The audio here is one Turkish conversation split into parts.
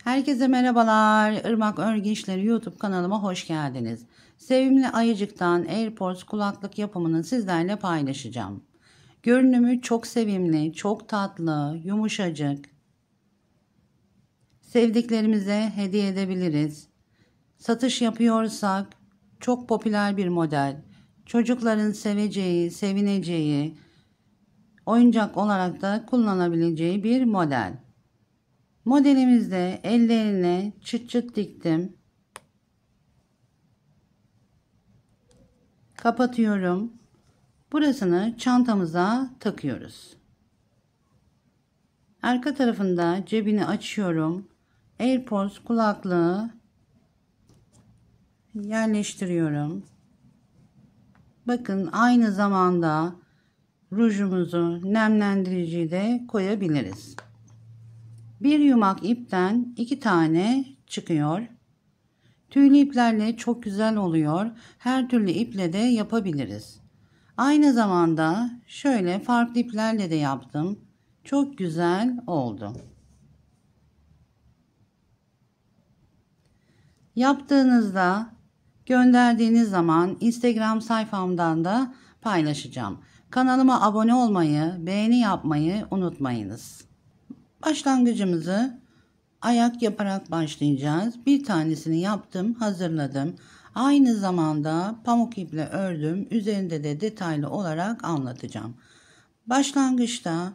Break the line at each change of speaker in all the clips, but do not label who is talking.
Herkese merhabalar. Irmak Örgü İşleri YouTube kanalıma hoş geldiniz. Sevimli Ayıcık'tan AirPods kulaklık yapımını sizlerle paylaşacağım. Görünümü çok sevimli, çok tatlı, yumuşacık. Sevdiklerimize hediye edebiliriz. Satış yapıyorsak çok popüler bir model. Çocukların seveceği, sevineceği, oyuncak olarak da kullanabileceği bir model. Modelimizde ellerine çıt çıt diktim. Kapatıyorum. Burasını çantamıza takıyoruz. Arka tarafında cebini açıyorum. AirPods kulaklığı yerleştiriyorum. Bakın aynı zamanda rujumuzu, nemlendiriciyi de koyabiliriz. Bir yumak ipten 2 tane çıkıyor. Tüylü iplerle çok güzel oluyor. Her türlü iple de yapabiliriz. Aynı zamanda şöyle farklı iplerle de yaptım. Çok güzel oldu. Yaptığınızda gönderdiğiniz zaman Instagram sayfamdan da paylaşacağım. Kanalıma abone olmayı, beğeni yapmayı unutmayınız. Başlangıcımızı ayak yaparak başlayacağız. Bir tanesini yaptım, hazırladım. Aynı zamanda pamuk iple ördüm. Üzerinde de detaylı olarak anlatacağım. Başlangıçta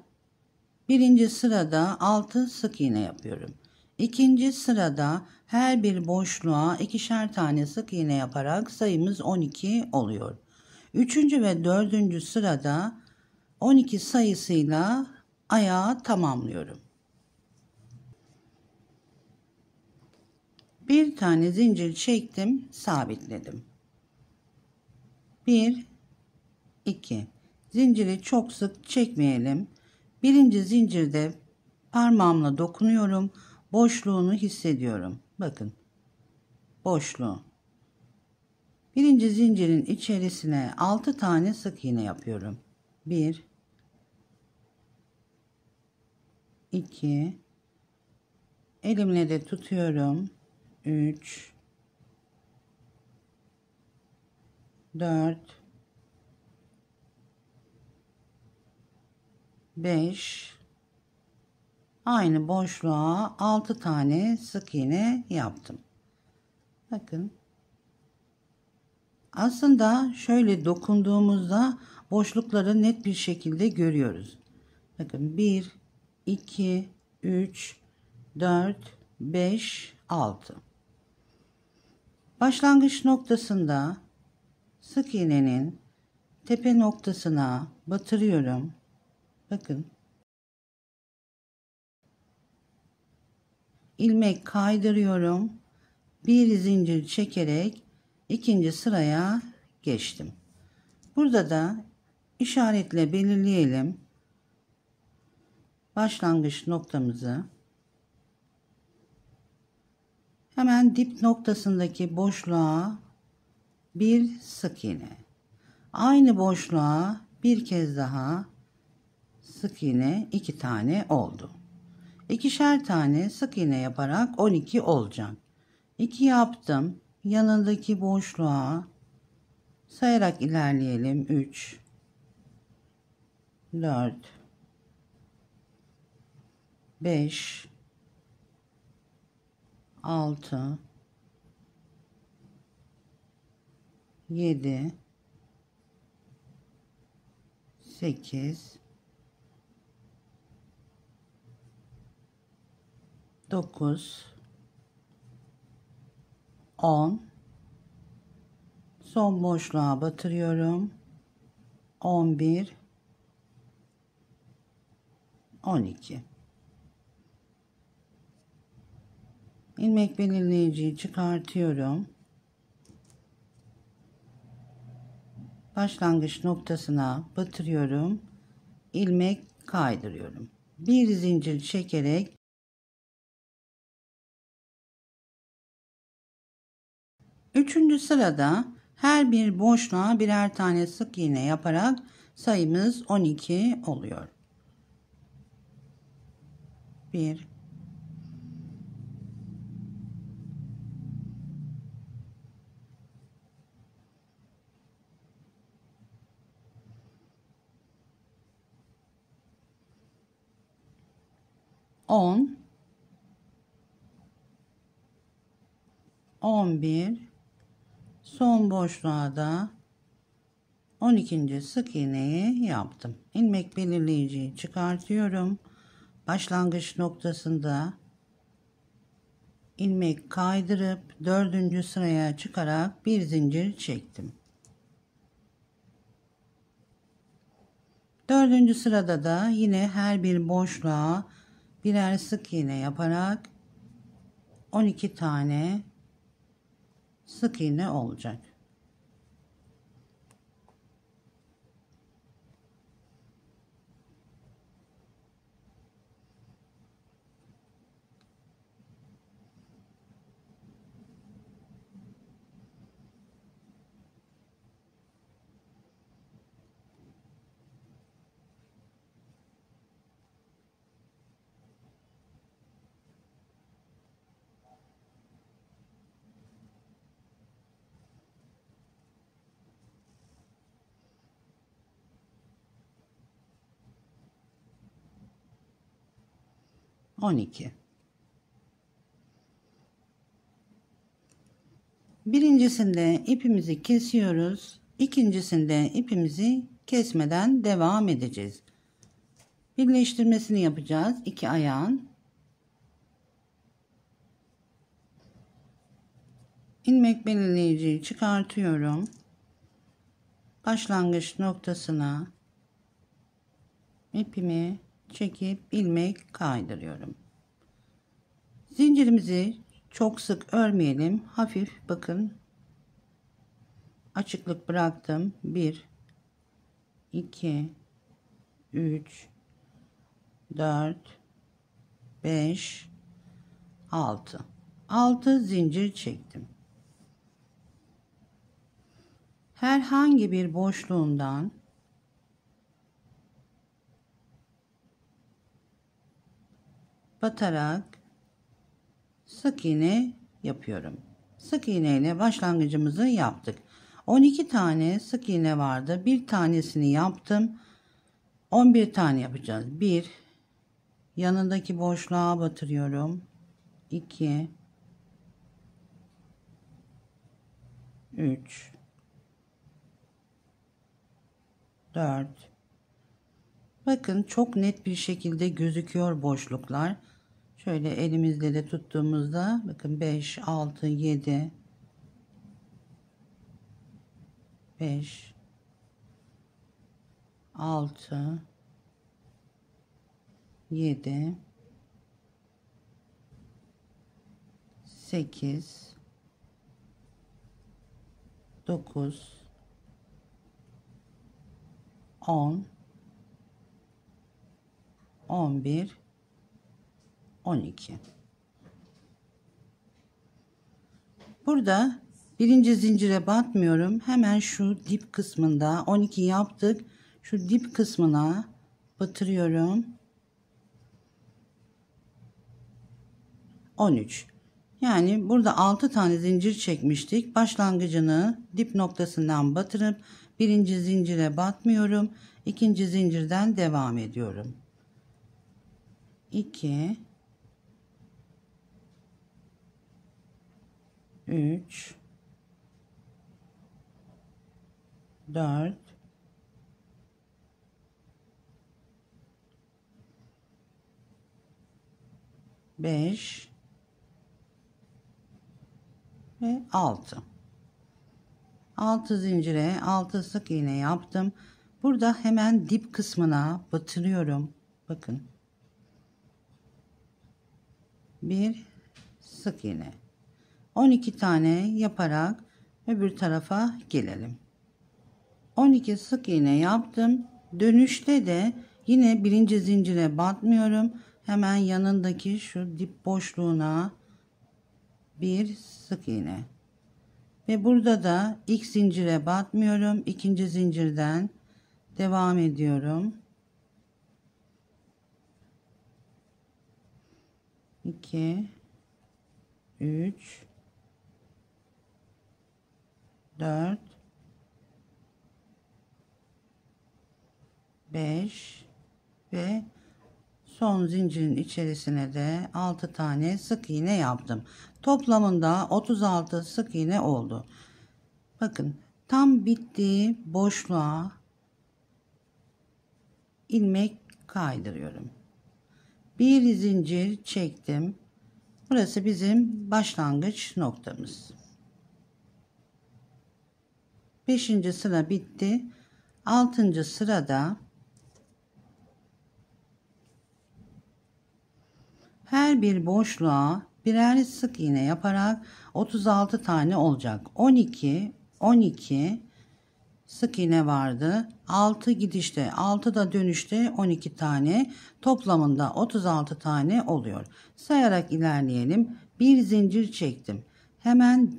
birinci sırada 6 sık iğne yapıyorum. İkinci sırada her bir boşluğa ikişer tane sık iğne yaparak sayımız 12 oluyor. Üçüncü ve dördüncü sırada 12 sayısıyla ayağı tamamlıyorum. Bir tane zincir çektim, sabitledim. 1 2 zinciri çok sık çekmeyelim. Birinci zincirde parmağımla dokunuyorum. Boşluğunu hissediyorum. Bakın. Boşluğu. Birinci zincirin içerisine 6 tane sık iğne yapıyorum. 1 2 elimle de tutuyorum. 3 4 5 aynı boşluğa 6 tane sık iğne yaptım. Bakın. Aslında şöyle dokunduğumuzda boşlukları net bir şekilde görüyoruz. Bakın 1 2 3 4 5 6. Başlangıç noktasında sık iğnenin tepe noktasına batırıyorum. Bakın. İlmek kaydırıyorum. Bir zincir çekerek ikinci sıraya geçtim. Burada da işaretle belirleyelim. Başlangıç noktamızı. Hemen dip noktasındaki boşluğa bir sık iğne. Aynı boşluğa bir kez daha sık iğne 2 tane oldu. İkişer tane sık iğne yaparak 12 olacak. 2 yaptım. Yanındaki boşluğa sayarak ilerleyelim. 3 4 5 6 7 8 9 10 son boşluğa batırıyorum. 11 12 ilmek belirleyiciyi çıkartıyorum. Başlangıç noktasına batırıyorum. İlmek kaydırıyorum. Bir zincir çekerek üçüncü sırada her bir boşluğa birer tane sık iğne yaparak sayımız 12 oluyor. 1 10, 11, son boşluğa da 12. sık iğneyi yaptım. İlmek belirleyiciyi çıkartıyorum. Başlangıç noktasında ilmek kaydırıp 4. sıraya çıkarak bir zincir çektim. 4. sırada da yine her bir boşluğa birer sık iğne yaparak 12 tane sık iğne olacak. 12. Birincisinde ipimizi kesiyoruz. İkincisinde ipimizi kesmeden devam edeceğiz. Birleştirmesini yapacağız. 2 ayağın. İlmek belirleyiciyi çıkartıyorum. Başlangıç noktasına ipimi çekip ilmek kaydırıyorum. Zincirimizi çok sık örmeyelim. Hafif bakın açıklık bıraktım. 1, 2, 3, 4, 5, 6. 6 zincir çektim. Herhangi bir boşluğundan batarak sık iğne yapıyorum. Sık iğne ile başlangıcımızı yaptık. 12 tane sık iğne vardı. Bir tanesini yaptım. 11 tane yapacağız. 1, yanındaki boşluğa batırıyorum. 2, 3, 4. Bakın çok net bir şekilde gözüküyor boşluklar. Şöyle elimizde de tuttuğumuzda bakın 5, 6, 7, 5, 6, 7, 8, 9, 10, 11, 12. Burada birinci zincire batmıyorum. Hemen şu dip kısmında 12 yaptık. Şu dip kısmına batırıyorum. 13. Yani burada 6 tane zincir çekmiştik. Başlangıcını dip noktasından batırıp birinci zincire batmıyorum. İkinci zincirden devam ediyorum. 2, 3, 4, 5 ve 6. 6 zincire 6 sık iğne yaptım. Burada hemen dip kısmına batırıyorum. Bakın. Bir sık iğne. 12 tane yaparak öbür tarafa gelelim. 12 sık iğne yaptım. Dönüşte de yine birinci zincire batmıyorum. Hemen yanındaki şu dip boşluğuna bir sık iğne. Ve burada da ilk zincire batmıyorum. İkinci zincirden devam ediyorum. 2, 3, 4, 5 ve Son zincirin içerisine de 6 tane sık iğne yaptım. Toplamında 36 sık iğne oldu. Bakın tam bittiği boşluğa ilmek kaydırıyorum. Bir zincir çektim. Burası bizim başlangıç noktamız. 5. sıra bitti. 6. sırada her bir boşluğa birer sık iğne yaparak 36 tane olacak. 12 sık iğne vardı. 6 gidişte, 6 da dönüşte 12 tane. Toplamında 36 tane oluyor. Sayarak ilerleyelim. Bir zincir çektim. Hemen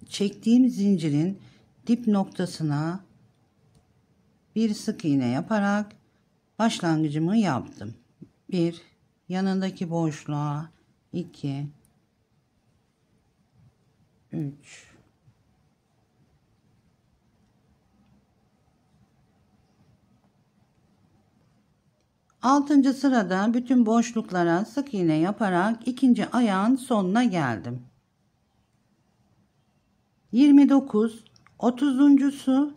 çektiğim zincirin dip noktasına bir sık iğne yaparak başlangıcımı yaptım. 1, yanındaki boşluğa 2, 3, 6. sırada bütün boşluklara sık iğne yaparak ikinci ayağın sonuna geldim. 29, 30'uncusu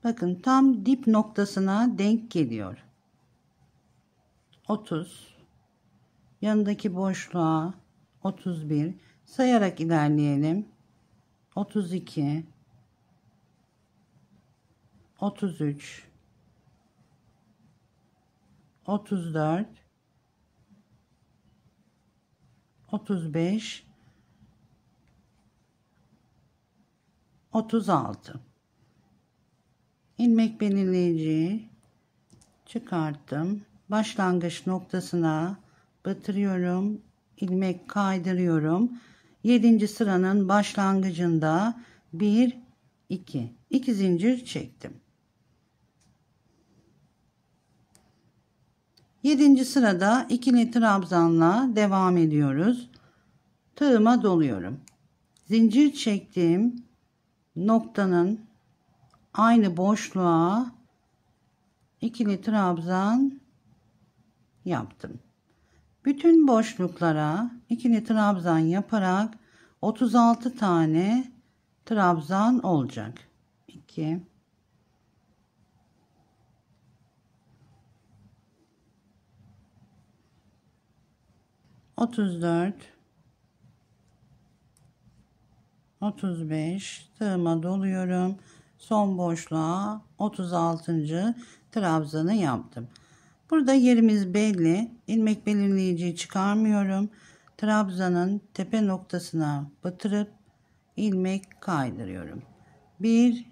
bakın tam dip noktasına denk geliyor. 30, yanındaki boşluğa 31, sayarak ilerleyelim. 32, 33, 34, 35, 36. İlmek belirleyiciyi çıkarttım. Başlangıç noktasına batırıyorum. İlmek kaydırıyorum. 7. sıranın başlangıcında 1, 2 zincir çektim. 7. sırada ikili trabzanla devam ediyoruz. Tığıma doluyorum. Zincir çektiğim noktanın aynı boşluğa ikili trabzan yaptım. Bütün boşluklara ikili trabzan yaparak 36 tane trabzan olacak. 2, 34, 35 tığıma doluyorum. Son boşluğa 36. trabzanı yaptım. Burada yerimiz belli. İlmek belirleyiciyi çıkarmıyorum. Trabzanın tepe noktasına batırıp ilmek kaydırıyorum. 1,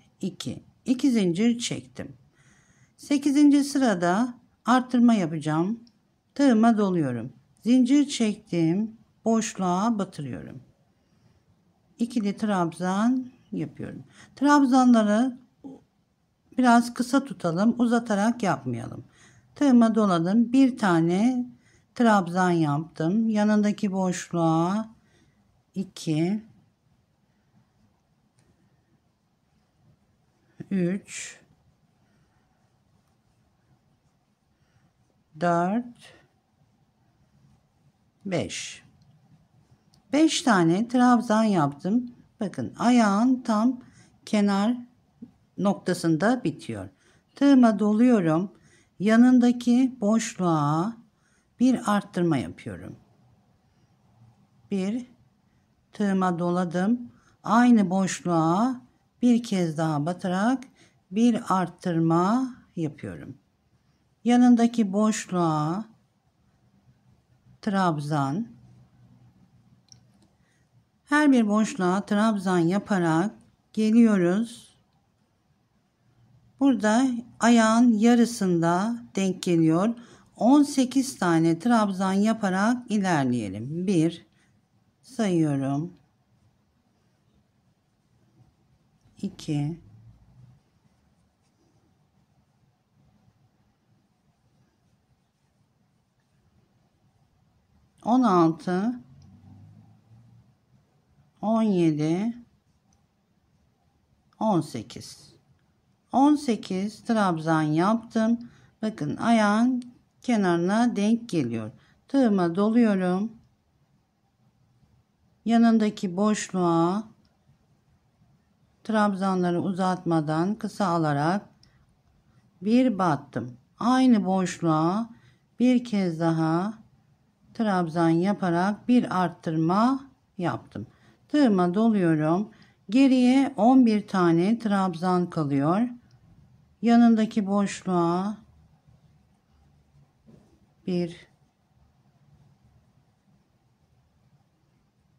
2 zincir çektim. 8. sırada arttırma yapacağım. Tığıma doluyorum. Zincir çektim. Boşluğa batırıyorum. İkili trabzan yapıyorum. Trabzanları biraz kısa tutalım. Uzatarak yapmayalım. Tığıma doladım. Bir tane trabzan yaptım. Yanındaki boşluğa 2, 3, 4, 5. 5 tane trabzan yaptım. Bakın ayağın tam kenar noktasında bitiyor. Tığıma doluyorum. Yanındaki boşluğa bir arttırma yapıyorum. 1, tığıma doladım. Aynı boşluğa bir kez daha batarak bir arttırma yapıyorum. Yanındaki boşluğa trabzan. Her bir boşluğa trabzan yaparak geliyoruz. Burada ayağın yarısında denk geliyor. 18 tane trabzan yaparak ilerleyelim. 1 sayıyorum. 2, 16, 17, 18. 18 trabzan yaptım. Bakın ayağın kenarına denk geliyor. Tığıma doluyorum. Yanındaki boşluğa trabzanları uzatmadan kısa alarak bir battım. Aynı boşluğa bir kez daha trabzan yaparak bir arttırma yaptım. Tığıma doluyorum. Geriye 11 tane trabzan kalıyor. Yanındaki boşluğa 1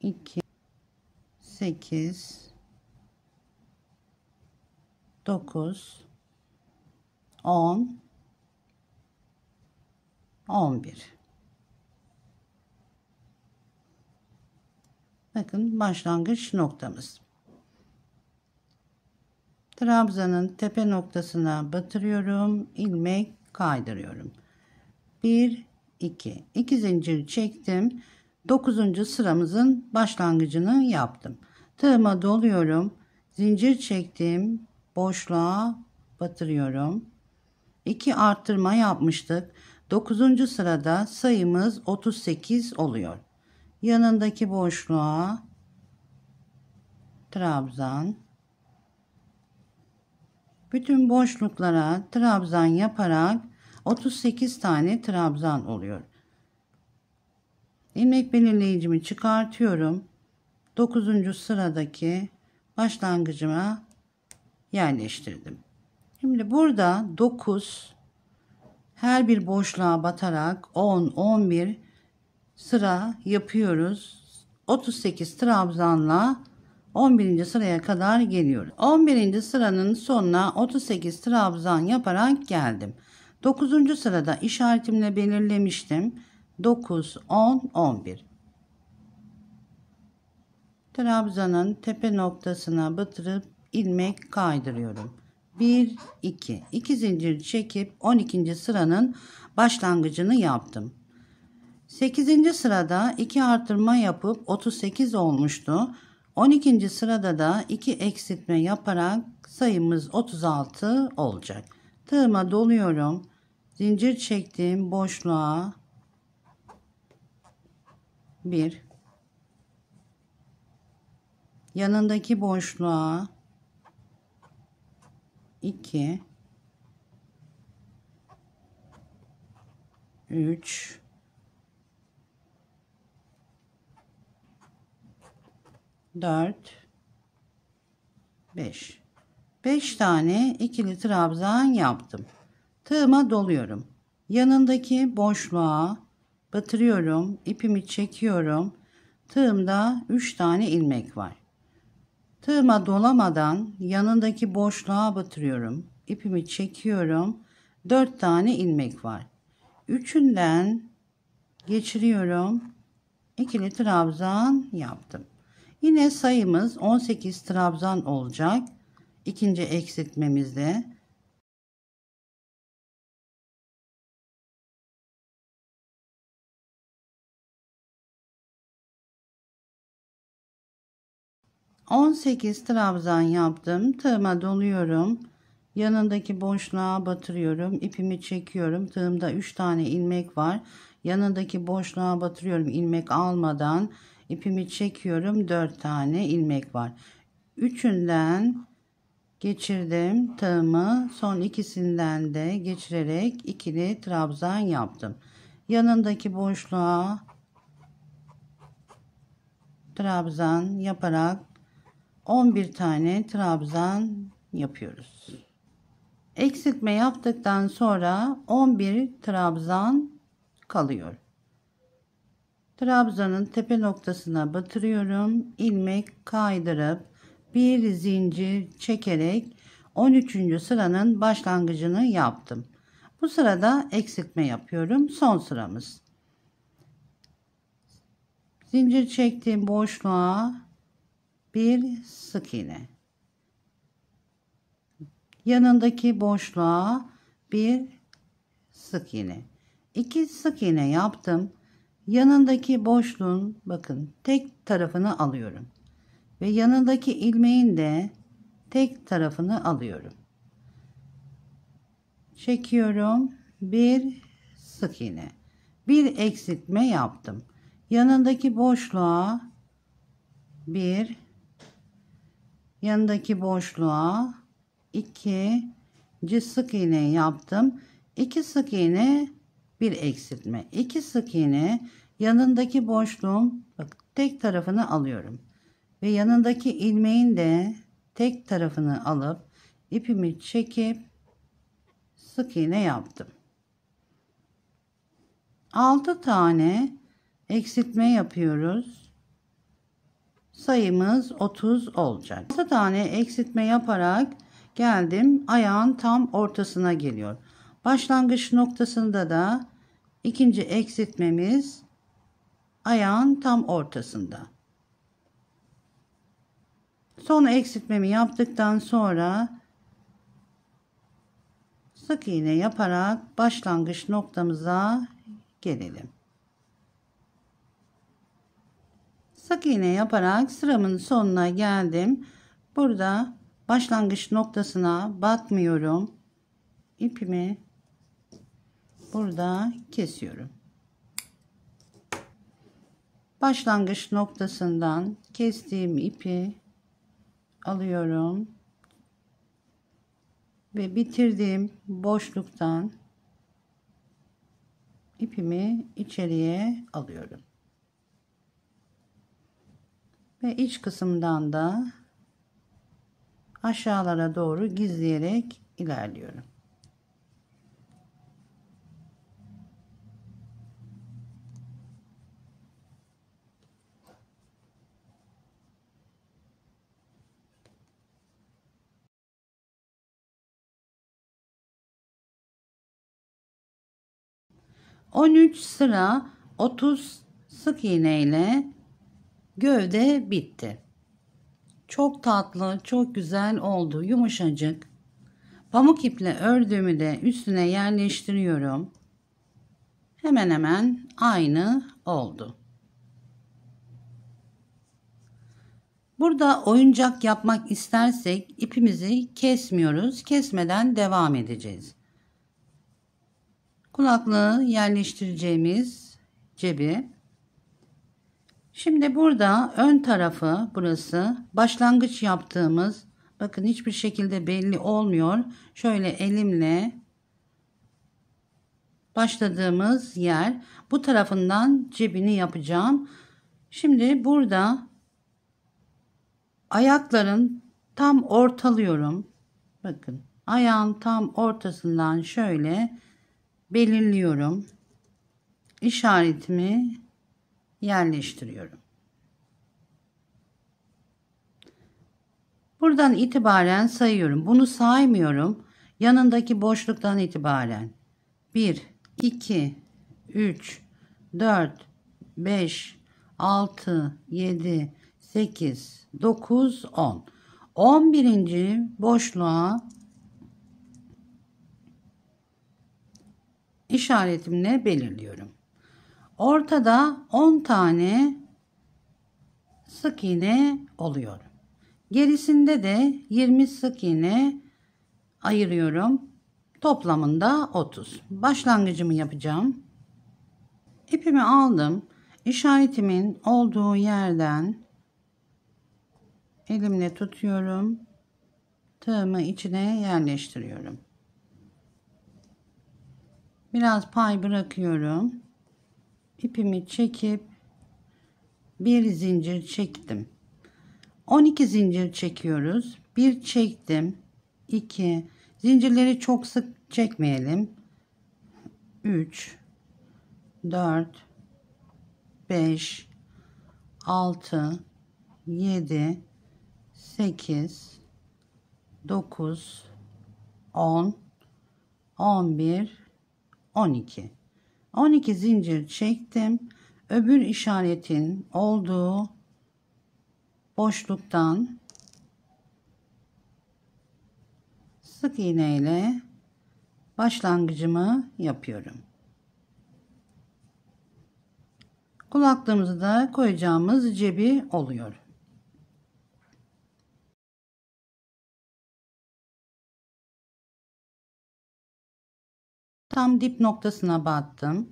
2 8 9 10 11. Bakın başlangıç noktamız. Trabzanın tepe noktasına batırıyorum. İlmek kaydırıyorum. 1 2 zincir çektim. 9. sıramızın başlangıcını yaptım. Tığıma doluyorum. Zincir çektim. Boşluğa batırıyorum. 2 arttırma yapmıştık. 9. sırada sayımız 38 oluyor. Yanındaki boşluğa trabzan. Bütün boşluklara trabzan yaparak 38 tane trabzan oluyor. İlmek belirleyicimi çıkartıyorum. 9. sıradaki başlangıcıma yerleştirdim. Şimdi burada 9, her bir boşluğa batarak 10, 11 sıra yapıyoruz. 38 trabzanla 11. sıraya kadar geliyoruz. 11. sıranın sonuna 38 trabzan yaparak geldim. 9. sırada işaretimle belirlemiştim. 9, 10, 11. Trabzanın tepe noktasına batırıp ilmek kaydırıyorum. 1 2 zincir çekip 12. sıranın başlangıcını yaptım. 8. sırada 2 artırma yapıp 38 olmuştu. 12. sırada da 2 eksiltme yaparak sayımız 36 olacak. Tığıma doluyorum. Zincir çektiğim boşluğa 1, yanındaki boşluğa 2, 3, 4, 5. 5 tane ikili trabzan yaptım. Tığıma doluyorum. Yanındaki boşluğa batırıyorum. İpimi çekiyorum. Tığımda 3 tane ilmek var. Tığıma dolamadan yanındaki boşluğa batırıyorum. İpimi çekiyorum. 4 tane ilmek var. Üçünden geçiriyorum. İkili trabzan yaptım. Yine sayımız 18 trabzan olacak. İkinci eksiltmemizde. ...18 trabzan yaptım. Tığıma doluyorum. Yanındaki boşluğa batırıyorum. İpimi çekiyorum. Tığımda 3 tane ilmek var. Yanındaki boşluğa batırıyorum. İlmek almadan ipimi çekiyorum. 4 tane ilmek var. Üçünden geçirdim tığımı. Son ikisinden de geçirerek ikili trabzan yaptım. Yanındaki boşluğa trabzan yaparak 11 tane trabzan yapıyoruz. Eksiltme yaptıktan sonra 11 trabzan kalıyor. Trabzanın tepe noktasına batırıyorum. İlmek kaydırıp bir zincir çekerek 13. sıranın başlangıcını yaptım. Bu sırada eksiltme yapıyorum. Son sıramız. Zincir çektiğim boşluğa bir sık iğne. Yanındaki boşluğa bir sık iğne. 2 sık iğne yaptım. Yanındaki boşluğun bakın tek tarafını alıyorum. Ve yanındaki ilmeğin de tek tarafını alıyorum. Çekiyorum. Bir sık iğne. Bir eksiltme yaptım. Yanındaki boşluğa bir, yanındaki boşluğa 2 sık iğne yaptım. 2 sık iğne, bir eksiltme. 2 sık iğne, yanındaki boşluğun bak tek tarafını alıyorum ve yanındaki ilmeğin de tek tarafını alıp ipimi çekip sık iğne yaptım. 6 tane eksiltme yapıyoruz. Sayımız 30 olacak. 6 tane eksiltme yaparak geldim. Ayağın tam ortasına geliyor. Başlangıç noktasında da ikinci eksiltmemiz ayağın tam ortasında. Son eksiltmemi yaptıktan sonra sık iğne yaparak başlangıç noktamıza gelelim. Sık iğne yaparak sıramın sonuna geldim. Burada başlangıç noktasına batmıyorum. İpimi burada kesiyorum. Başlangıç noktasından kestiğim ipi alıyorum ve bitirdiğim boşluktan ipimi içeriye alıyorum. Ve iç kısımdan da aşağılara doğru gizleyerek ilerliyorum. ...13 sıra 30 sık iğne ile gövde bitti. Çok tatlı, çok güzel oldu. Yumuşacık. Pamuk iple ördüğümü de üstüne yerleştiriyorum. Hemen hemen aynı oldu. Burada oyuncak yapmak istersek ipimizi kesmiyoruz. Kesmeden devam edeceğiz. Kulaklığı yerleştireceğimiz cebi. Şimdi burada ön tarafı, burası başlangıç yaptığımız, bakın hiçbir şekilde belli olmuyor. Şöyle elimle başladığımız yer, bu tarafından cebini yapacağım. Şimdi burada ayakların tam ortalıyorum. Bakın ayağın tam ortasından şöyle belirliyorum. İşaretimi yerleştiriyorum. Buradan itibaren sayıyorum. Bunu saymıyorum. Yanındaki boşluktan itibaren 1, 2, 3, 4, 5, 6, 7, 8, 9, 10. 11. boşluğa işaretimle belirliyorum. Ortada 10 tane sık iğne oluyor. Gerisinde de 20 sık iğne ayırıyorum. Toplamında 30. Başlangıcımı yapacağım. İpimi aldım. İşaretimin olduğu yerden elimle tutuyorum. Tığımı içine yerleştiriyorum. Biraz pay bırakıyorum. İpimi çekip bir zincir çektim. 12 zincir çekiyoruz. Bir çektim. 2 zincirleri çok sık çekmeyelim. 3 4 5 6 7 8 9 10 11 12 12 zincir çektim. Öbür işaretin olduğu boşluktan sık iğne ile başlangıcımı yapıyorum. Kulaklığımızı da koyacağımız cebi oluyor. Tam dip noktasına battım.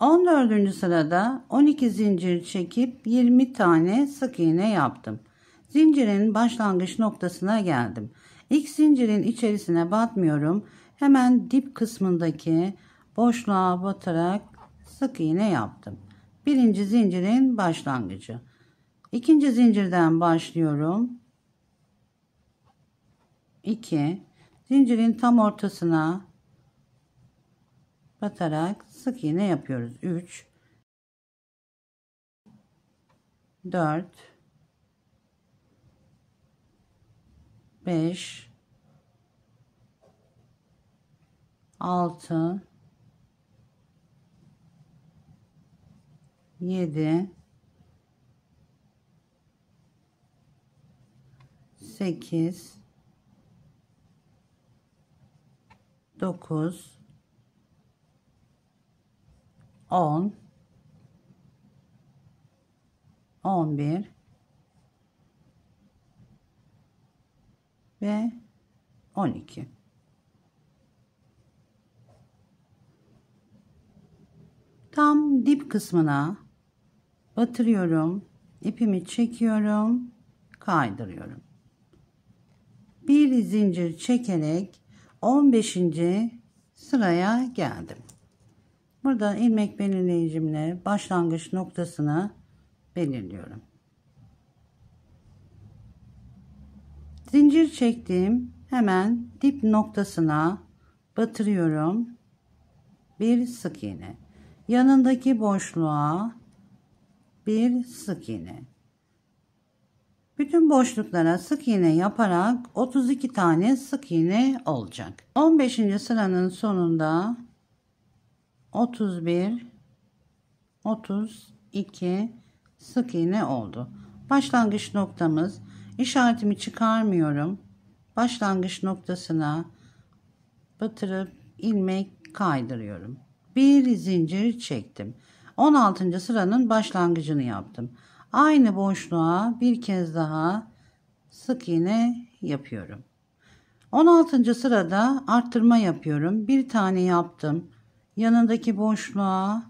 On dördüncü sırada 12 zincir çekip 20 tane sık iğne yaptım. Zincirin başlangıç noktasına geldim. İlk zincirin içerisine batmıyorum. Hemen dip kısmındaki boşluğa batarak sık iğne yaptım. Birinci zincirin başlangıcı. İkinci zincirden başlıyorum. 2. Zincirin tam ortasına batarak sık iğne yapıyoruz. 3, 4, 5, 6, 7, 8, 9, 10, 11 ve 12. Tam dip kısmına batırıyorum. İpimi çekiyorum, kaydırıyorum. Bir zincir çekerek 15. sıraya geldim. Burada ilmek belirleyicimle başlangıç noktasını belirliyorum. Zincir çektim. Hemen dip noktasına batırıyorum. Bir sık iğne. Yanındaki boşluğa bir sık iğne. Bütün boşluklara sık iğne yaparak 32 tane sık iğne olacak. 15. sıranın sonunda 31, 32 sık iğne oldu. Başlangıç noktamız, işaretimi çıkarmıyorum. Başlangıç noktasına batırıp ilmek kaydırıyorum. Bir zincir çektim. 16. sıranın başlangıcını yaptım. Aynı boşluğa bir kez daha sık iğne yapıyorum. 16. sırada arttırma yapıyorum. Bir tane yaptım. Yanındaki boşluğa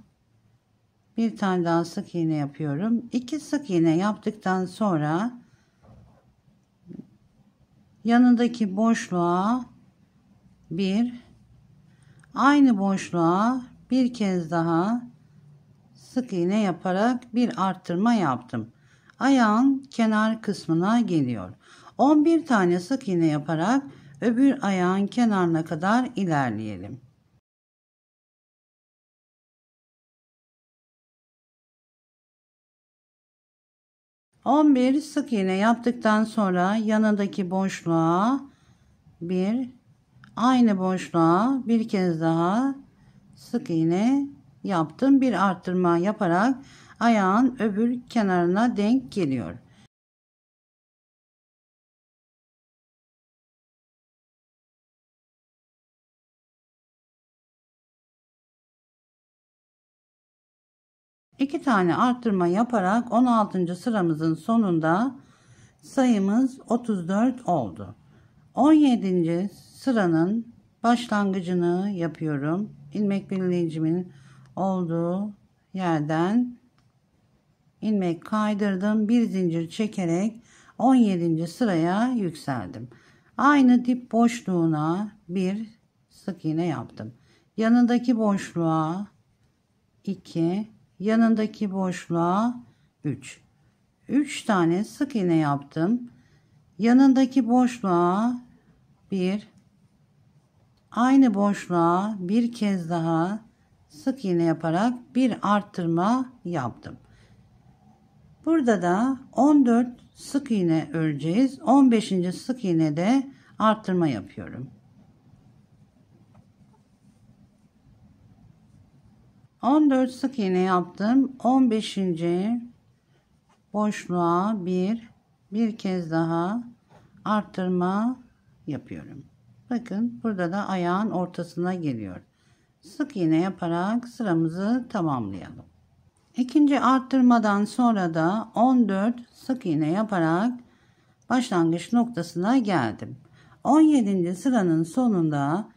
bir tane daha sık iğne yapıyorum. 2 sık iğne yaptıktan sonra yanındaki boşluğa aynı boşluğa bir kez daha sık iğne yaparak bir arttırma yaptım. Ayağın kenar kısmına geliyor. 11 tane sık iğne yaparak öbür ayağın kenarına kadar ilerleyelim. ...11 sık iğne yaptıktan sonra yanındaki boşluğa aynı boşluğa bir kez daha sık iğne yaptım. Bir arttırma yaparak ayağın öbür kenarına denk geliyor. İki tane arttırma yaparak 16. sıramızın sonunda sayımız 34 oldu. 17. sıranın başlangıcını yapıyorum. İlmek belirleyicimin olduğu yerden ilmek kaydırdım. Bir zincir çekerek 17. sıraya yükseldim. Aynı dip boşluğuna bir sık iğne yaptım. Yanındaki boşluğa 2, yanındaki boşluğa 3 tane sık iğne yaptım. Yanındaki boşluğa aynı boşluğa bir kez daha sık iğne yaparak bir arttırma yaptım. Burada da 14 sık iğne öreceğiz. 15. sık iğnede arttırma yapıyorum. 14 sık iğne yaptım. 15. boşluğa bir kez daha arttırma yapıyorum. Bakın burada da ayağın ortasına geliyor. Sık iğne yaparak sıramızı tamamlayalım. İkinci arttırmadan sonra da 14 sık iğne yaparak başlangıç noktasına geldim. 17. sıranın sonunda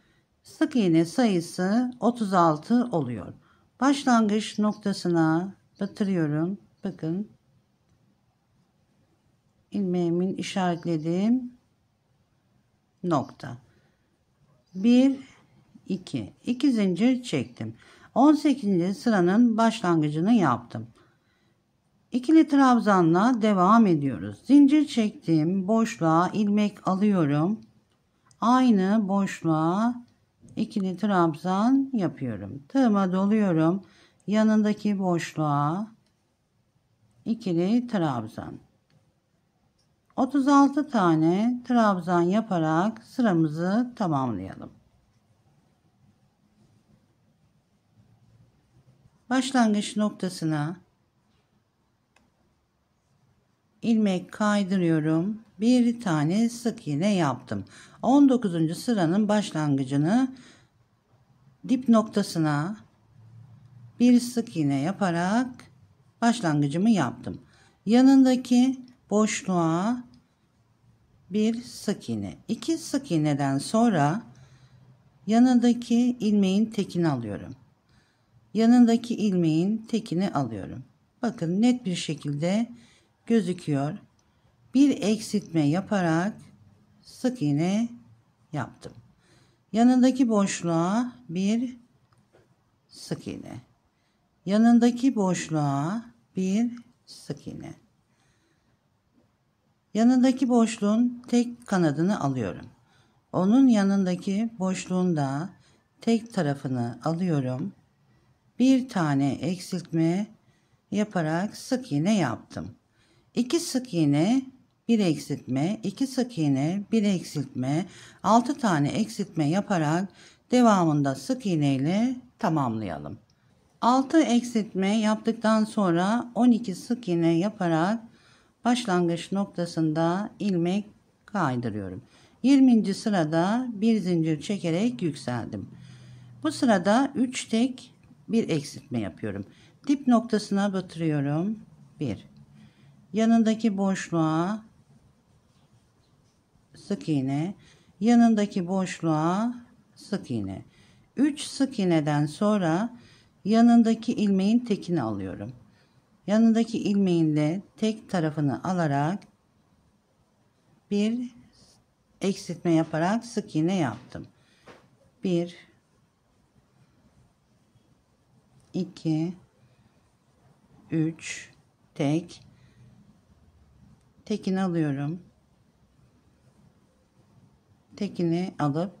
sık iğne sayısı 36 oluyor. Başlangıç noktasına batırıyorum. Bakın, ilmeğimin işaretlediğim nokta. 1 2 zincir çektim. 18. sıranın başlangıcını yaptım. İkili trabzanla devam ediyoruz. Zincir çektim, boşluğa ilmek alıyorum. Aynı boşluğa ikili trabzan yapıyorum. Tığıma doluyorum. Yanındaki boşluğa ikili trabzan. 36 tane trabzan yaparak sıramızı tamamlayalım. Başlangıç noktasına ilmek kaydırıyorum. Bir tane sık iğne yaptım. 19. sıranın başlangıcını dip noktasına bir sık iğne yaparak başlangıcımı yaptım. Yanındaki boşluğa bir sık iğne. 2 sık iğneden sonra yanındaki ilmeğin tekini alıyorum. Yanındaki ilmeğin tekini alıyorum. Bakın, net bir şekilde gözüküyor. Bir eksiltme yaparak sık iğne yaptım. Yanındaki boşluğa bir sık iğne. Yanındaki boşluğa bir sık iğne. Yanındaki boşluğun tek kanadını alıyorum. Onun yanındaki boşluğun da tek tarafını alıyorum. Bir tane eksiltme yaparak sık iğne yaptım. 2 sık iğne, bir eksiltme, 2 sık iğne, bir eksiltme, 6 tane eksiltme yaparak devamında sık iğne ile tamamlayalım. 6 eksiltme yaptıktan sonra 12 sık iğne yaparak başlangıç noktasında ilmek kaydırıyorum. 20. sırada bir zincir çekerek yükseldim. Bu sırada 3 tek bir eksiltme yapıyorum. Dip noktasına batırıyorum. 1. Yanındaki boşluğa sık iğne, yanındaki boşluğa sık iğne. 3 sık iğneden sonra yanındaki ilmeğin tekini alıyorum. Yanındaki ilmeğinle tek tarafını alarak bir eksiltme yaparak sık iğne yaptım. 1 2 3 tekini alıyorum. Tekini alıp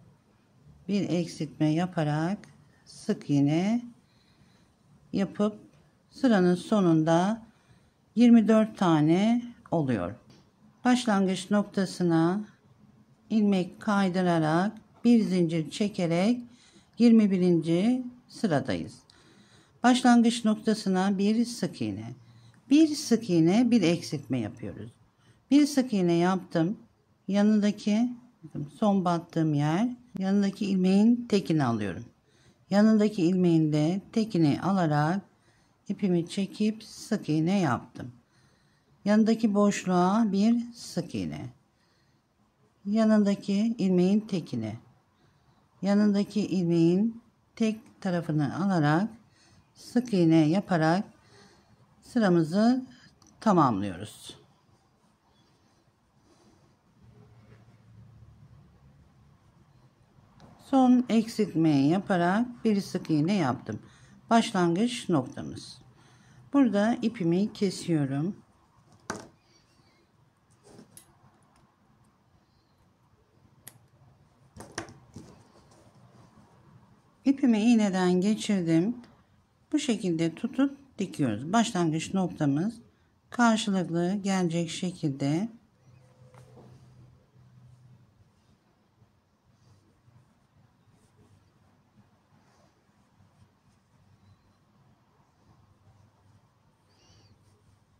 bir eksiltme yaparak sık iğne yapıp sıranın sonunda 24 tane oluyor. Başlangıç noktasına ilmek kaydırarak bir zincir çekerek 21. sıradayız. Başlangıç noktasına bir sık iğne. Bir sık iğne, bir eksiltme yapıyoruz. Bir sık iğne yaptım. Yanındaki son battığım yer, yanındaki ilmeğin tekini alıyorum. Yanındaki ilmeğin de tekini alarak ipimi çekip sık iğne yaptım. Yanındaki boşluğa bir sık iğne. Yanındaki ilmeğin tekini. Yanındaki ilmeğin tek tarafını alarak sık iğne yaparak sıramızı tamamlıyoruz. Son eksiltmeyi yaparak bir sık iğne yaptım. Başlangıç noktamız. Burada ipimi kesiyorum. İpimi iğneden geçirdim. Bu şekilde tutup dikiyoruz. Başlangıç noktamız karşılıklı gelecek şekilde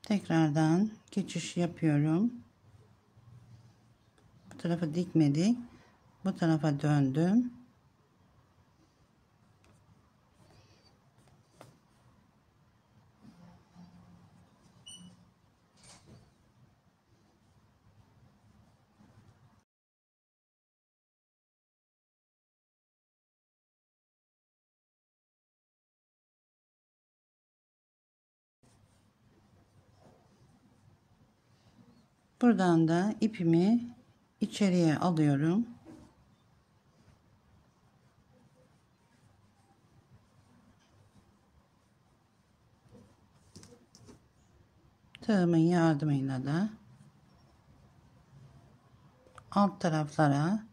tekrardan geçiş yapıyorum. Bu tarafa dikmedik. Bu tarafa döndüm. Buradan da ipimi içeriye alıyorum. Tığımın yardımıyla da alt taraflara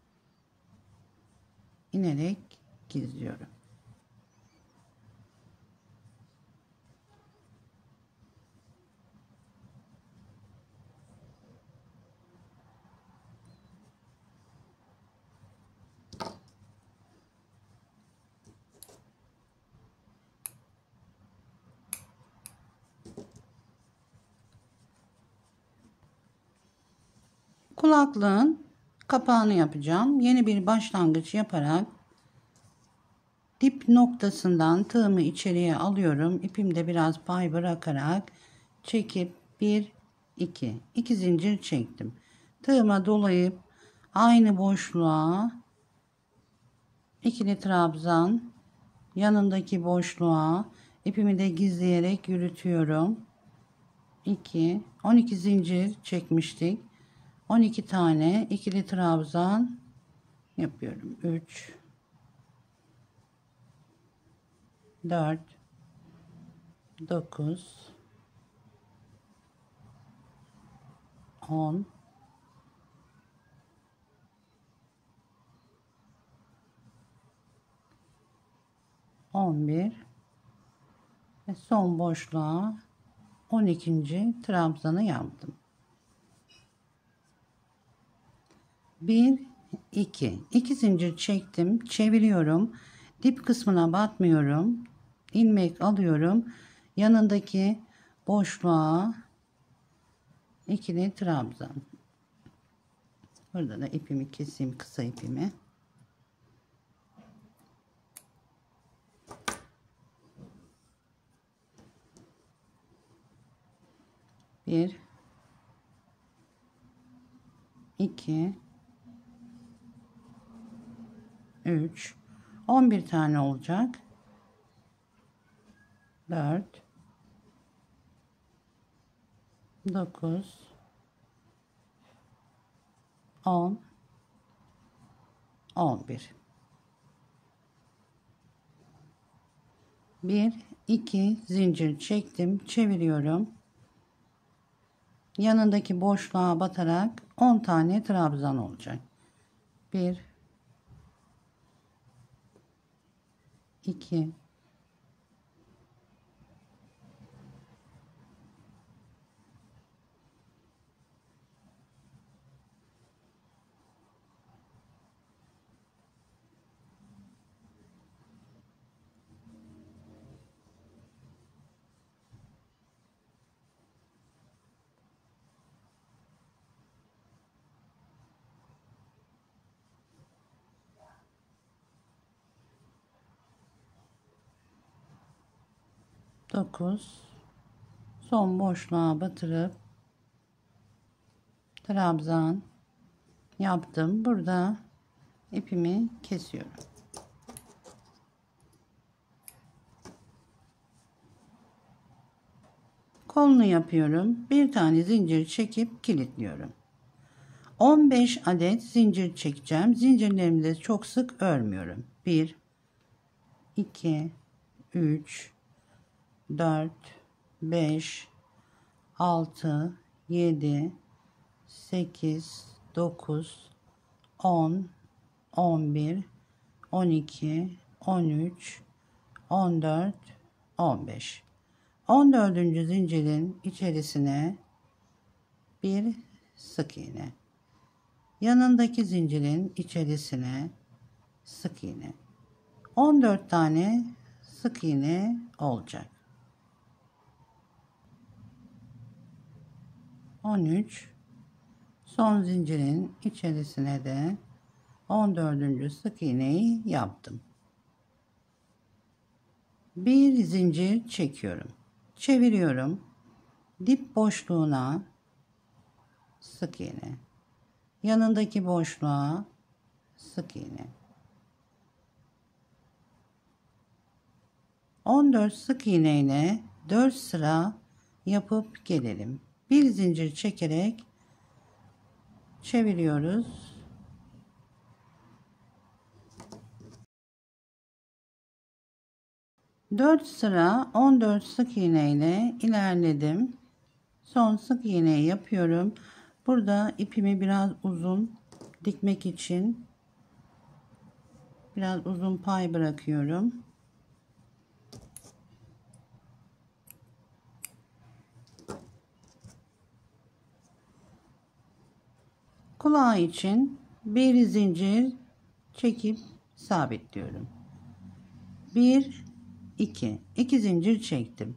inerek gizliyorum. Kulaklığın kapağını yapacağım. Yeni bir başlangıç yaparak dip noktasından tığımı içeriye alıyorum. İpimde biraz pay bırakarak çekip 1 2 zincir çektim. Tığıma dolayıp aynı boşluğa ikili trabzan, yanındaki boşluğa ipimi de gizleyerek yürütüyorum. 12 zincir çekmiştik. 12 tane ikili trabzan yapıyorum. 3 4 9 10 11 ve son boşluğa 12. trabzanı yaptım. 1 2 zincir çektim, çeviriyorum, dip kısmına batmıyorum, ilmek alıyorum, yanındaki boşluğa ikili trabzan. Burada da ipimi keseyim, kısa ipimi. Bir, iki, 3, 11 tane olacak. 4, 9, 10, 11. 1 2 zincir çektim, çeviriyorum. Yanındaki boşluğa batarak 10 tane trabzan olacak. 1 2 9, son boşluğa batırıp trabzan yaptım. Burada ipimi kesiyorum. Kolunu yapıyorum. Bir tane zincir çekip kilitliyorum. 15 adet zincir çekeceğim. Zincirlerimi de çok sık örmüyorum. 1 2 3 4 5 6 7 8 9 10 11 12 13 14 15. 14. zincirin içerisine bir sık iğne, yanındaki zincirin içerisine sık iğne, 14 tane sık iğne olacak. 13, son zincirin içerisine de 14. sık iğneyi yaptım. Bir zincir çekiyorum, çeviriyorum, dip boşluğuna sık iğne, yanındaki boşluğa sık iğne, 14 sık iğne ile 4 sıra yapıp gelelim. Bir zincir çekerek çeviriyoruz. Dört sıra 14 sık iğne ile ilerledim. Son sık iğneyi yapıyorum. Burada ipimi biraz uzun dikmek için biraz uzun pay bırakıyorum. Kulağı için bir zincir çekip sabitliyorum. 1 2 zincir çektim.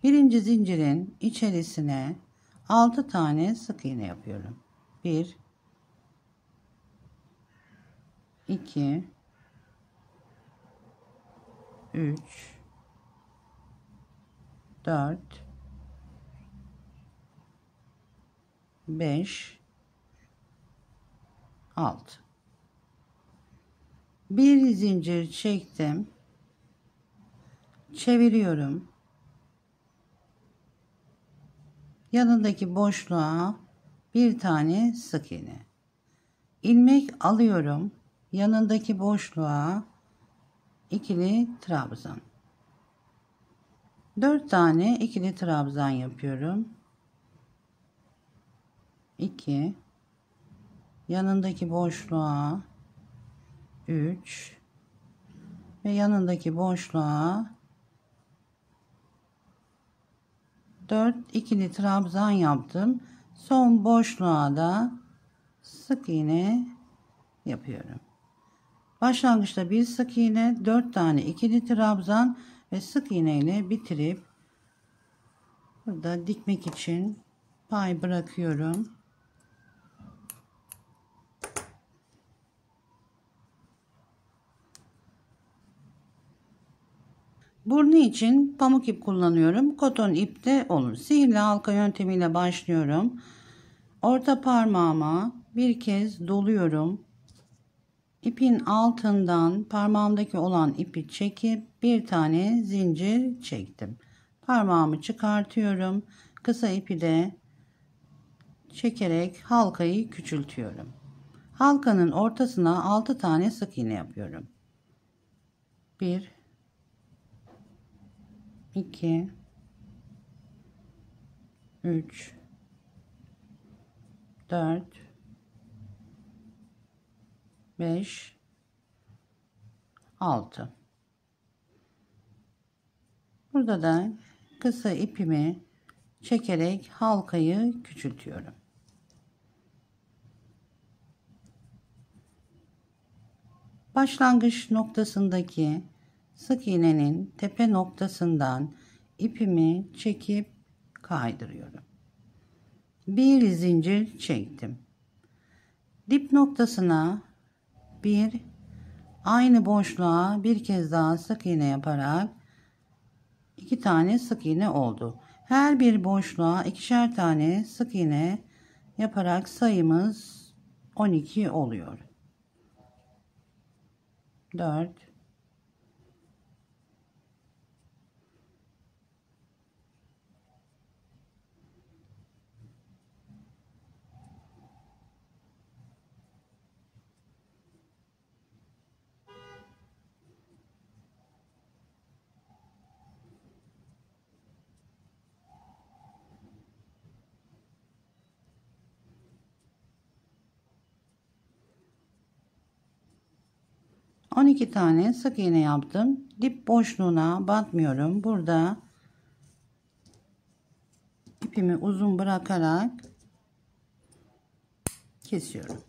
Birinci zincirin içerisine 6 tane sık iğne yapıyorum. 1 2 3 4 5 6. Bir zincir çektim. Çeviriyorum. Yanındaki boşluğa bir tane sık iğne. İlmek alıyorum. Yanındaki boşluğa ikili trabzan. 4 tane ikili trabzan yapıyorum. 2 yanındaki boşluğa 3 ve yanındaki boşluğa 4 ikili trabzan yaptım. Son boşluğa da sık iğne yapıyorum. Başlangıçta bir sık iğne, 4 tane ikili trabzan ve sık iğne ile bitirip burada dikmek için pay bırakıyorum. Burnu için pamuk ip kullanıyorum. Koton ip de olur. Sihirli halka yöntemiyle başlıyorum. Orta parmağıma bir kez doluyorum. İpin altından parmağımdaki olan ipi çekip bir tane zincir çektim. Parmağımı çıkartıyorum. Kısa ipi de çekerek halkayı küçültüyorum. Halkanın ortasına 6 tane sık iğne yapıyorum. 1 2 3 4 5 6. Burada da kısa ipimi çekerek halkayı küçültüyorum. Başlangıç noktasındaki sık iğnenin tepe noktasından ipimi çekip kaydırıyorum. Bir zincir çektim. Dip noktasına aynı boşluğa bir kez daha sık iğne yaparak 2 tane sık iğne oldu. Her bir boşluğa ikişer tane sık iğne yaparak sayımız 12 oluyor. 4 12 tane sık iğne yaptım. Dip boşluğuna batmıyorum. Burada ipimi uzun bırakarak kesiyorum.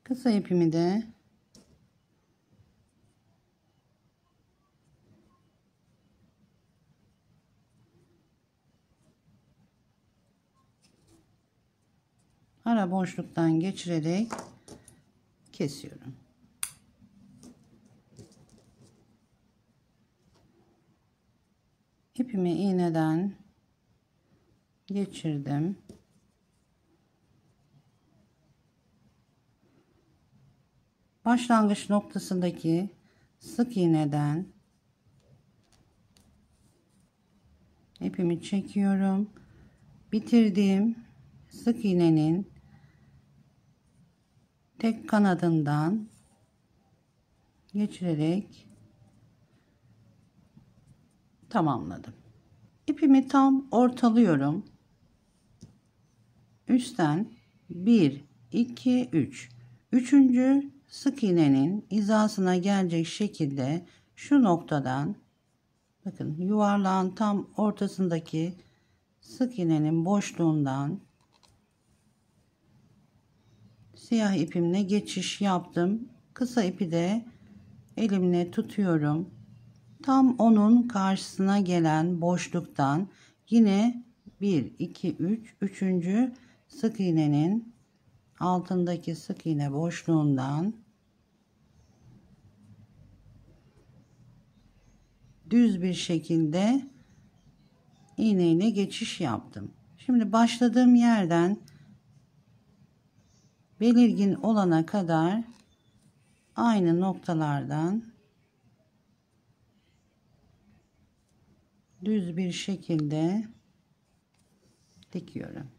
Kısa ipimi de ara boşluktan geçirerek kesiyorum. İpimi iğneden geçirdim. Başlangıç noktasındaki sık iğneden ipimi çekiyorum. bitirdiğim sık iğnenin tek kanadından geçirerek tamamladım. İpimi tam ortalıyorum. Üstten 1 2 3. Üçüncü sık iğnenin hizasına gelecek şekilde şu noktadan, bakın yuvarlağın tam ortasındaki sık iğnenin boşluğundan siyah ipimle geçiş yaptım. Kısa ipi de elimle tutuyorum. Tam onun karşısına gelen boşluktan yine 1 2 3 üçüncü sık iğnenin altındaki sık iğne boşluğundan düz bir şekilde iğne ile geçiş yaptım. Şimdi başladığım yerden belirgin olana kadar aynı noktalardan düz bir şekilde dikiyorum.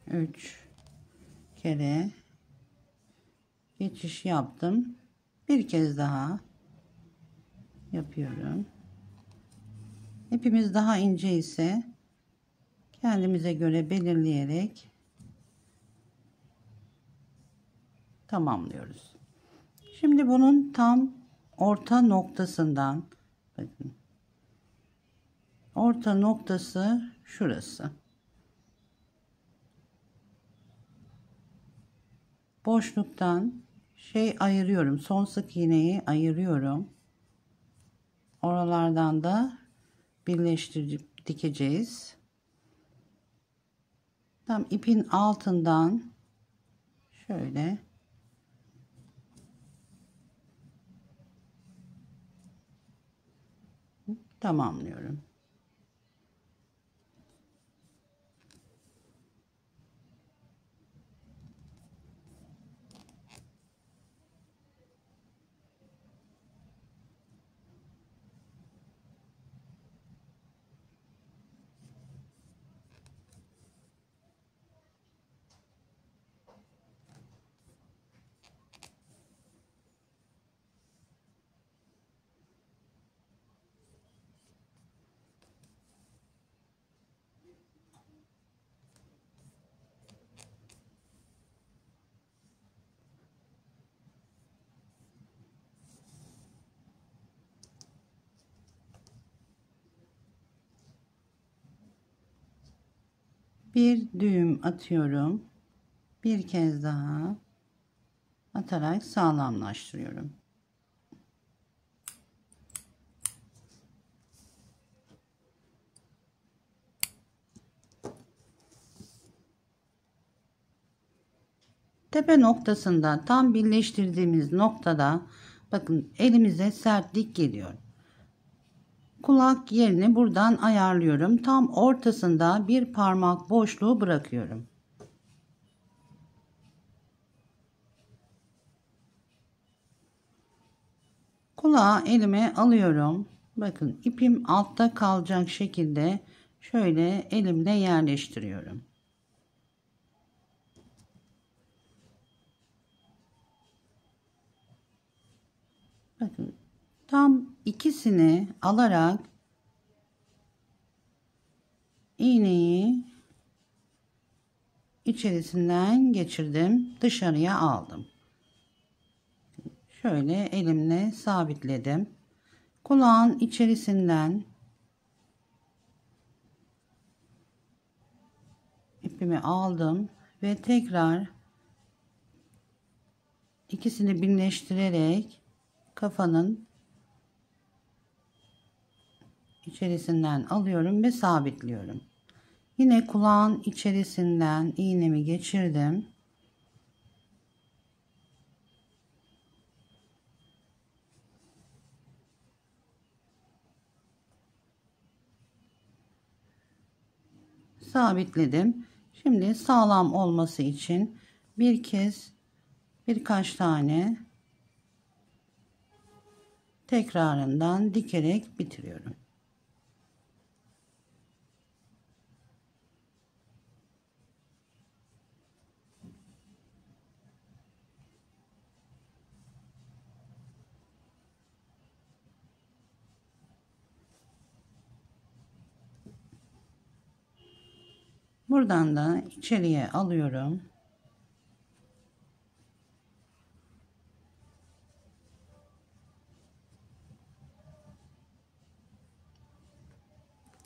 Üç kere geçiş yaptım. Bir kez daha yapıyorum. İpimiz daha ince ise kendimize göre belirleyerek tamamlıyoruz. Şimdi bunun tam orta noktasından, bakın, orta noktası şurası. Boşluktan ayırıyorum. Son sık iğneyi ayırıyorum. Oralardan da birleştirip dikeceğiz. Tam ipin altından şöyle tamamlıyorum. Bir düğüm atıyorum. Bir kez daha atarak sağlamlaştırıyorum. Tepe noktasında tam birleştirdiğimiz noktada bakın elimize sertlik geliyor. Kulak yerini buradan ayarlıyorum. Tam ortasında bir parmak boşluğu bırakıyorum. Kulağı elime alıyorum. Bakın ipim altta kalacak şekilde şöyle elimle yerleştiriyorum. Bakın tam ikisini alarak iğneyi içerisinden geçirdim, dışarıya aldım. Şöyle elimle sabitledim. Kulağın içerisinden ipimi aldım ve tekrar ikisini birleştirerek kafanın içerisinden alıyorum ve sabitliyorum. Yine kulağın içerisinden iğnemi geçirdim. Sabitledim. Şimdi sağlam olması için bir kez birkaç tane tekrarından dikerek bitiriyorum. Buradan da içeriye alıyorum.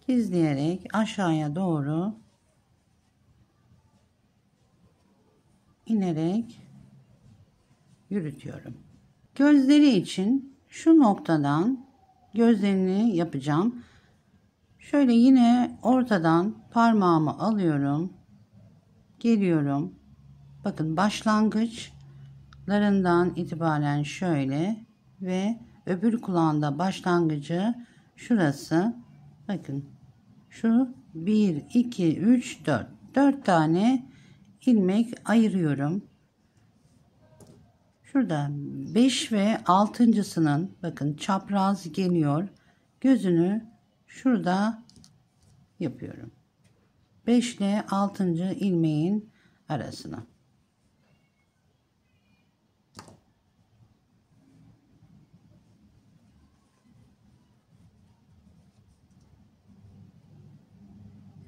Gizleyerek aşağıya doğru inerek yürütüyorum. Gözleri için şu noktadan gözlerini yapacağım. Şöyle yine ortadan parmağımı alıyorum. Geliyorum. Bakın başlangıçlarından itibaren şöyle ve öbür kulağında başlangıcı şurası. Bakın şu 1, 2, 3, 4. 4 tane ilmek ayırıyorum. Şurada 5 ve 6.'sının bakın çapraz geliyor. Gözünü şurada yapıyorum. 5 ile 6. ilmeğin arasına.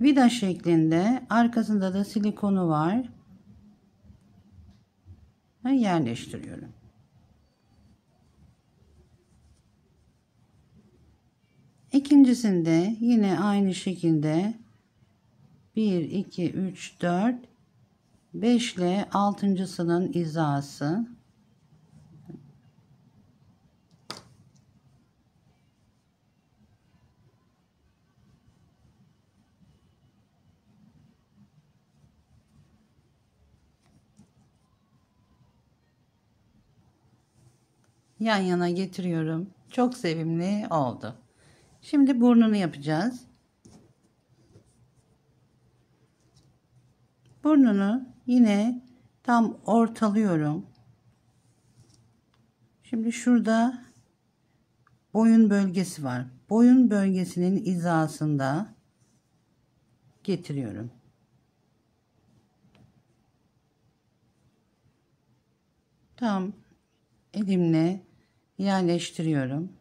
Vida şeklinde, arkasında da silikonu var. Yerleştiriyorum. İkincisinde yine aynı şekilde 1, 2, 3, 4, 5 ile 6.'sının hizası. Yan yana getiriyorum. Çok sevimli oldu. Şimdi burnunu yapacağız. Burnunu yine tam ortalıyorum. Şimdi şurada boyun bölgesi var. Boyun bölgesinin hizasında getiriyorum. Tam elimle yerleştiriyorum.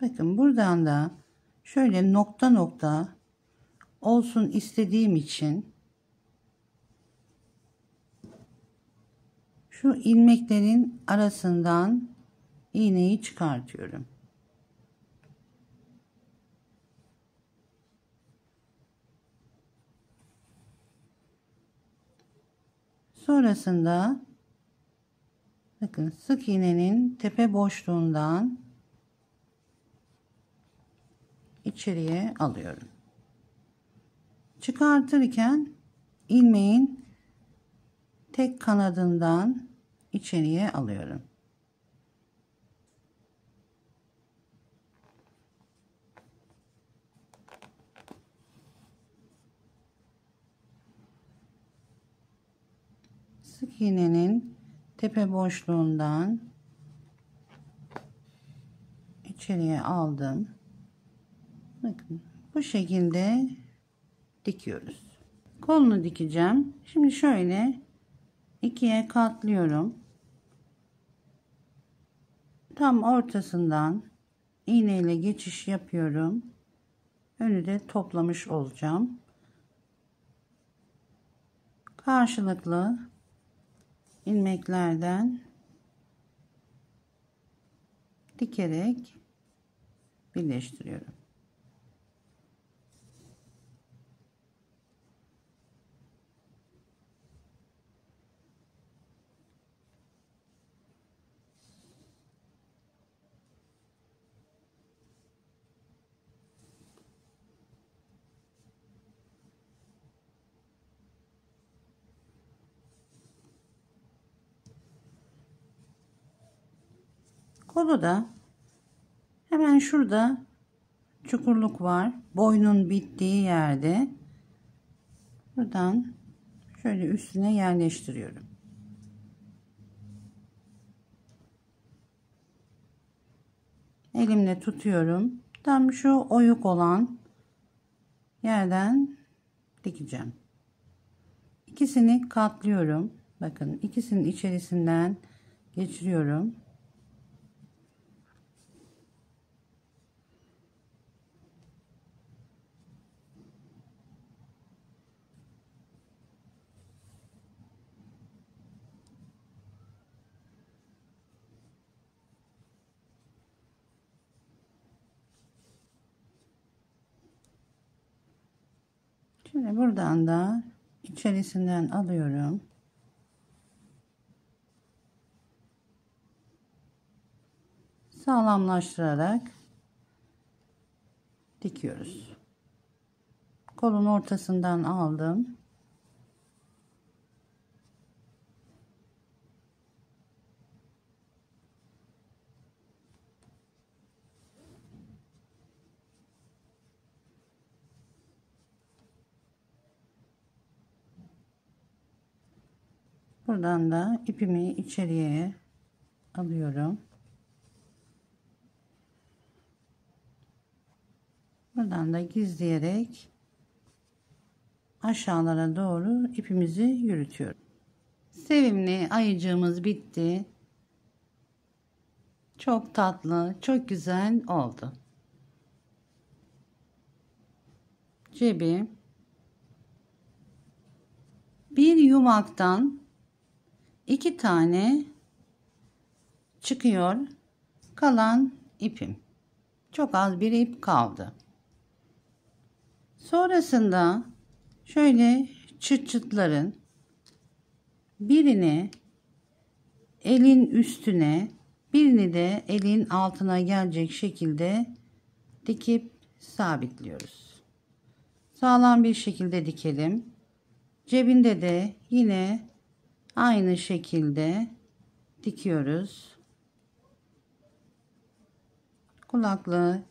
Bakın buradan da şöyle nokta nokta olsun istediğim için şu ilmeklerin arasından iğneyi çıkartıyorum. Sonrasında bakın sık iğnenin tepe boşluğundan içeriye alıyorum. Çıkartırken ilmeğin tek kanadından içeriye alıyorum. Sık iğnenin tepe boşluğundan içeriye aldım. Bakın bu şekilde dikiyoruz. Kolunu dikeceğim. Şimdi şöyle ikiye katlıyorum. Tam ortasından iğneyle geçiş yapıyorum. Önü de toplamış olacağım. Karşılıklı ilmeklerden dikerek birleştiriyorum. Kolu da hemen şurada çukurluk var. Boynun bittiği yerde. Buradan şöyle üstüne yerleştiriyorum. Elimle tutuyorum. Tam şu oyuk olan yerden dikeceğim. İkisini katlıyorum. Bakın, ikisinin içerisinden geçiriyorum. Şimdi buradan da içerisinden alıyorum. Sağlamlaştırarak dikiyoruz. Kolun ortasından aldım. Buradan da ipimi içeriye alıyorum. Buradan da gizleyerek aşağılara doğru ipimizi yürütüyorum. Sevimli ayıcığımız bitti. Çok tatlı, çok güzel oldu. Cebi bir yumaktan 2 tane çıkıyor. Kalan ipim. Çok az bir ip kaldı. Sonrasında şöyle çıt çıtların birini elin üstüne, birini de elin altına gelecek şekilde dikip sabitliyoruz. Sağlam bir şekilde dikelim. Cebinde de yine aynı şekilde dikiyoruz. Kulaklığı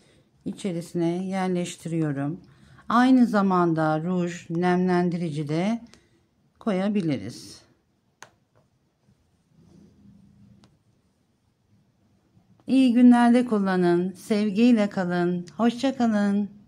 içerisine yerleştiriyorum. Aynı zamanda ruj, nemlendirici de koyabiliriz. İyi günlerde kullanın. Sevgiyle kalın. Hoşça kalın.